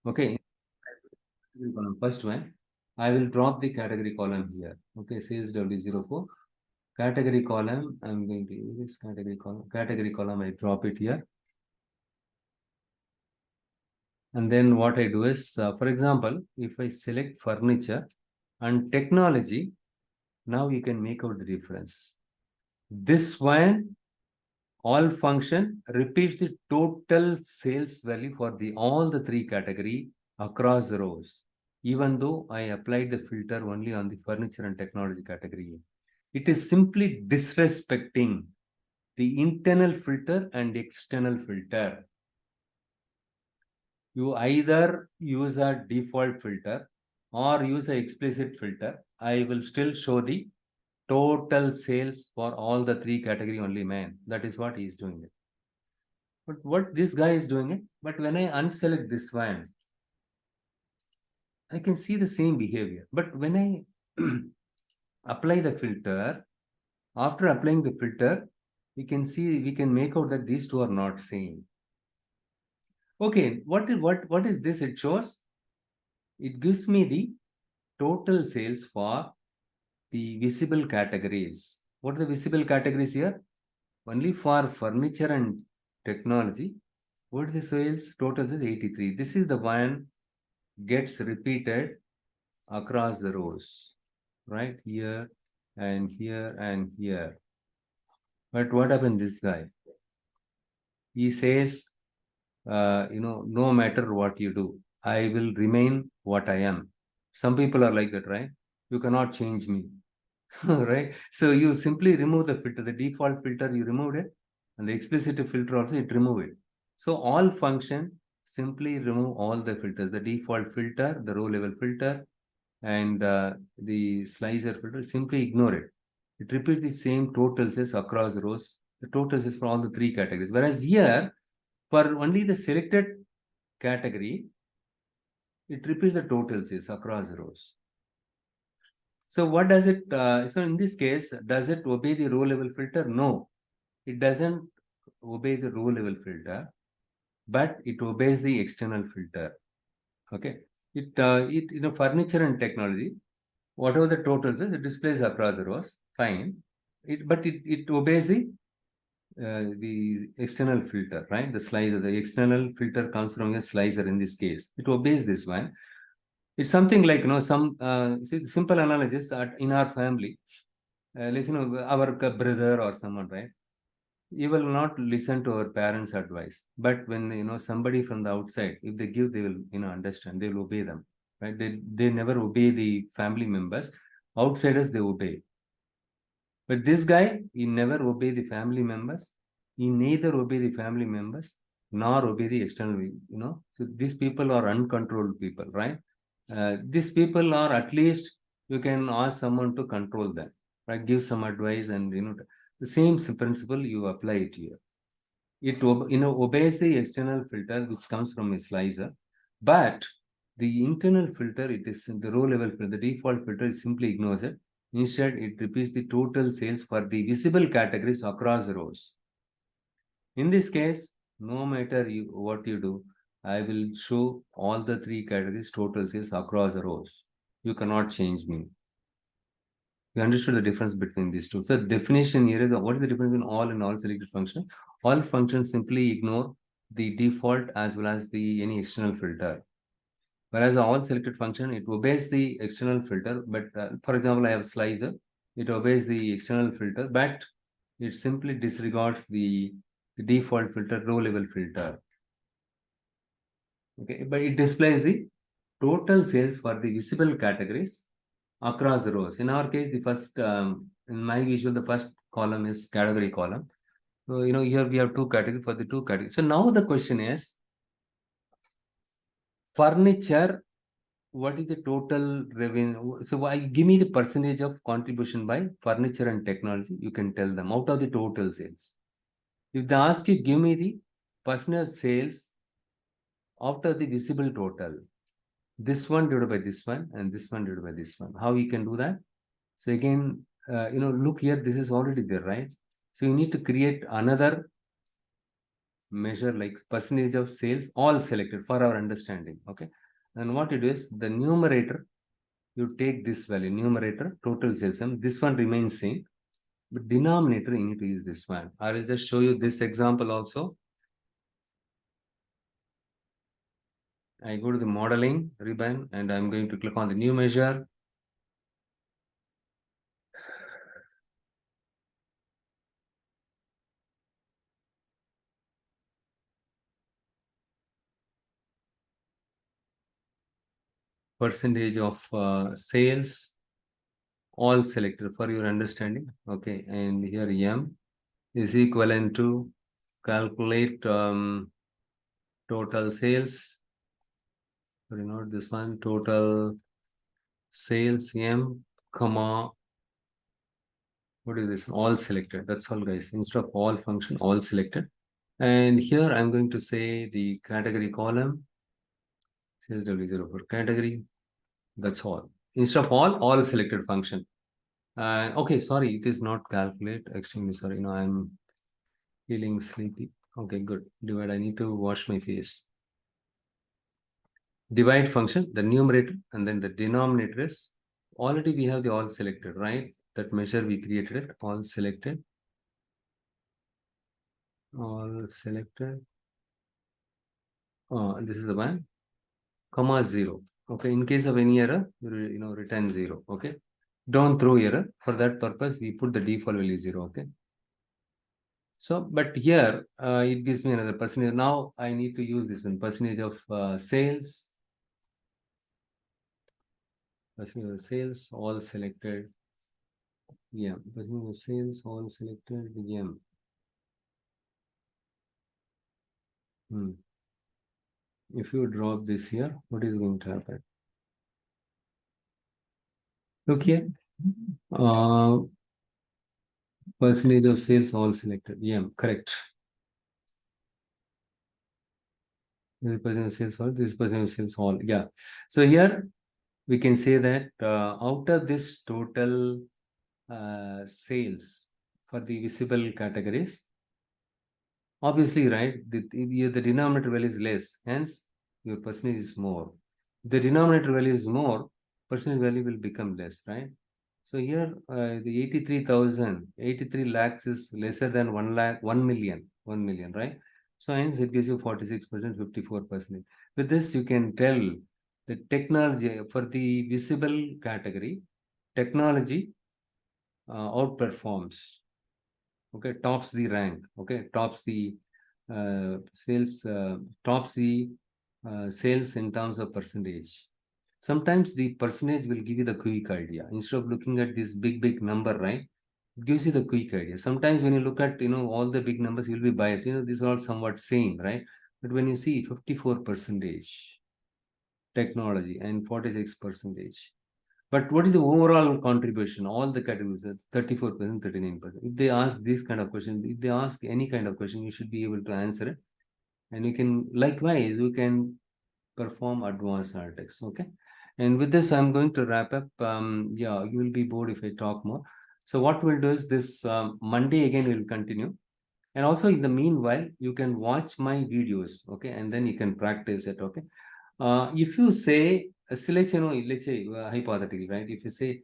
Okay, category column, first one, I will drop the category column here. Okay, sales W04. Category column, I'm going to use this category column. Category column, I drop it here. And then what I do is, for example, if I select furniture and technology, now you can make out the difference. This one, all function repeats the total sales value for all the three category across the rows, even though I applied the filter only on the furniture and technology category. It is simply disrespecting the internal filter and external filter. You either use a default filter or use an explicit filter. I will still show the total sales for all the three category only, man. That is what he is doing it. But what this guy is doing it, but when I unselect this one, I can see the same behavior. But when I apply the filter, after applying the filter, we can make out that these two are not same. Okay, what is this? It shows, it gives me the total sales for the visible categories. What are the visible categories here? Only for furniture and technology. What is the sales? Total is 83. This is the one gets repeated across the rows, right? Here and here and here. But what happened this guy? He says, no matter what you do, I will remain what I am. Some people are like that, right? You cannot change me, right? So you simply remove the filter, the default filter, you removed it, and the explicit filter also, it remove it. So all function simply remove all the filters, the default filter, the row level filter, and the slicer filter, simply ignore it. It repeats the same total sales across rows. The total sales for all the three categories. Whereas here, for only the selected category, it repeats the total sales across rows. So what does it, so in this case, does it obey the row level filter? No, it doesn't obey the row level filter, but it obeys the external filter. Okay, furniture and technology, whatever the totals is, it displays across the rows, fine. It obeys the external filter, right? The slicer, the external filter comes from a slicer in this case. It obeys this one. It's something like, some simple analogies in our family. Let's our brother or someone, right? You will not listen to our parents' advice. But when somebody from the outside, if they give, they will understand. They will obey them, right? They never obey the family members. Outsiders they obey. But this guy, he never obey the family members. He neither obey the family members nor obey the external. So these people are uncontrolled people, right? These people are, at least you can ask someone to control them, right? Give some advice, and the same principle you apply it here. It obeys the external filter which comes from a slicer, but the internal filter, it is the row level filter, the default filter, it simply ignores it. Instead, it repeats the total sales for the visible categories across rows. In this case, no matter what you do, I will show all the three categories total sales across rows. You cannot change me. You understood the difference between these two. So the definition here is, what is the difference between all and all selected functions? All functions simply ignore the default as well as any external filter. Whereas the all selected function, it obeys the external filter. But for example, I have slicer. It obeys the external filter, but it simply disregards the default filter, row level filter. Okay, but it displays the total sales for the visible categories across the rows. In our case, the first, in my visual, the first column is category column. So, here we have two categories for the two categories. So now the question is, furniture, what is the total revenue? So give me the percentage of contribution by furniture and technology. You can tell them out of the total sales. If they ask you, give me the personal sales after the visible total, this one divided by this one and this one divided by this one. How you can do that? So again, look here, this is already there, right? So you need to create another measure like percentage of sales, all selected for our understanding. Okay. And what it is, the numerator, you take this value, numerator, total sales, and this one remains same. But denominator, you need to use this one. I will just show you this example also. I go to the modeling ribbon and I'm going to click on the new measure. Percentage of sales, all selected for your understanding. Okay, and here M is equivalent to calculate total sales. Sorry, not this one. Total sales M, comma, what is this? All selected. That's all, guys. Instead of all function, all selected. And here I'm going to say the category column, sales W0 for category. That's all. Instead of all selected function. Okay, sorry, it is not calculate. Extremely sorry. No, I'm feeling sleepy. Okay, good. Divide. I need to wash my face. Divide function, the numerator, and then the denominator is already we have the all selected, right? That measure we created it, all selected. All selected. This is the one, comma 0. Okay, in case of any error, return 0. Okay, don't throw error. For that purpose, we put the default value 0. Okay. So, but here it gives me another percentage. Now I need to use this one, percentage of sales. Percentage of sales, all selected. Yeah, percentage of sales, all selected. Yeah. If you drop this here, what is going to happen? Look here. Percentage of sales, all selected. Yeah, correct. This percentage of sales all, this percentage of sales all. Yeah. So here we can say that out of this total sales for the visible categories, obviously, right, the denominator value is less, hence your percentage is more. If the denominator value is more, percentage value will become less, right? So here the 83 lakhs is lesser than 1 million, right? So hence it gives you 46%, 54%. With this, you can tell the technology for the visible category, technology outperforms. Okay, tops the rank. Okay, tops the sales, tops the sales in terms of percentage. Sometimes the percentage will give you the quick idea. Instead of looking at this big number, right? It gives you the quick idea. Sometimes when you look at, all the big numbers, you'll be biased. These are all somewhat same, right? But when you see 54% technology and 46%, but what is the overall contribution? All the categories, 34%, 39%. If they ask this kind of question, if they ask any kind of question, you should be able to answer it. And you can, likewise, you can perform advanced analytics. Okay. And with this, I'm going to wrap up. Yeah, you will be bored if I talk more. So what we'll do is this Monday again, we'll continue. And also in the meanwhile, you can watch my videos. Okay. And then you can practice it. Okay. If you say, let's say hypothetically, right? If you say,